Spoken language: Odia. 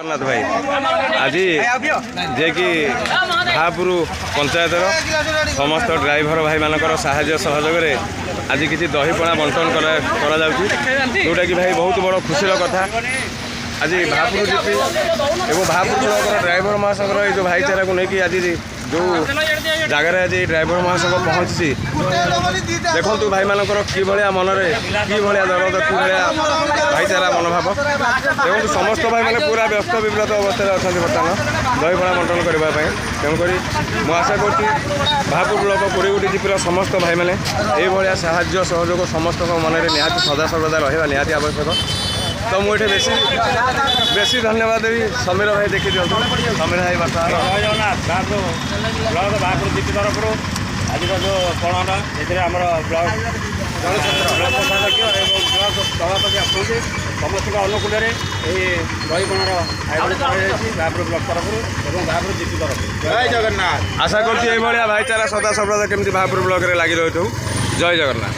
ଜଗନ୍ନାଥ ଭାଇ ଆଜି ଯିଏକି ଭାପୁର ପଞ୍ଚାୟତର ସମସ୍ତ ଡ୍ରାଇଭର ଭାଇମାନଙ୍କର ସାହାଯ୍ୟ ସହଯୋଗରେ ଆଜି କିଛି ଦହିପଣା ବଣ୍ଟନ କରାଯାଉଛି, ଯେଉଁଟାକି ଭାଇ ବହୁତ ବଡ଼ ଖୁସିର କଥା। ଆଜି ଭାପୁର ଜିପି ଏବଂ ଭାପୁର ବ୍ଲକର ଡ୍ରାଇଭର ମହାସଂଘର ଏଇ ଯେଉଁ ଭାଇଚାରାକୁ ନେଇକି ଆଜି ଯେଉଁ ଜାଗାରେ ଆଜି ଡ୍ରାଇଭର ମହାସଂଘ ପହଞ୍ଚିଛି, ଦେଖନ୍ତୁ ଭାଇମାନଙ୍କର କିଭଳିଆ ମନରେ କିଭଳିଆ ଦରଦ କିଭଳିଆ ଭାଇଚାରା ମନୋଭାବ। ଦେଖନ୍ତୁ ସମସ୍ତ ଭାଇମାନେ ପୁରା ବ୍ୟସ୍ତ ବିବ୍ରତ ଅବସ୍ଥାରେ ଅଛନ୍ତି ବର୍ତ୍ତମାନ ଦହିପଣା ବଣ୍ଟନ କରିବା ପାଇଁ। ତେଣୁକରି ମୁଁ ଆଶା କରୁଛି ଭାପୁର ବ୍ଲକ କୋଡ଼ିଗୁଟି ଜିପିର ସମସ୍ତ ଭାଇମାନେ ଏଇଭଳିଆ ସାହାଯ୍ୟ ସହଯୋଗ ସମସ୍ତଙ୍କ ମନରେ ନିହାତି ସଦାସର୍ବଦା ରହିବା ନିହାତି ଆବଶ୍ୟକ। ତ ମୁଁ ଏଠି ବେଶୀ ଧନ୍ୟବାଦ ଦେବି ସମୀର ଭାଇ, ଦେଖି ଦିଅନ୍ତୁ ସମୀର ଭାଇ ବର୍ତ୍ତମାନ ଜୟ ଜଗନ୍ନାଥ। ବ୍ଲକ ଭାପୁର ଜିପି ତରଫରୁ ଆଜିର ଯେଉଁ ପଣାଟା ଏଥିରେ ଆମର ବ୍ଲକ କୋଷାଧ୍ୟକ୍ଷ ଏବଂ ବ୍ଲକ ସଭାପତି ଆସୁଛନ୍ତି, ସମସ୍ତଙ୍କ ଅନୁକୂଳରେ ଏହି ଦହିପଣାର ଆୟୋଜନ କରାଯାଇଛି ଭାପୁର ବ୍ଲକ ତରଫରୁ ଏବଂ ଭାପୁର ଜିପି ତରଫରୁ। ଜୟ ଜଗନ୍ନାଥ। ଆଶା କରୁଛି ଏଇଭଳିଆ ଭାଇଚାରା ସଦାସର୍ବଦା କେମିତି ଭାପୁର ବ୍ଲକରେ ଲାଗି ରହିଥାଉ। ଜୟ ଜଗନ୍ନାଥ।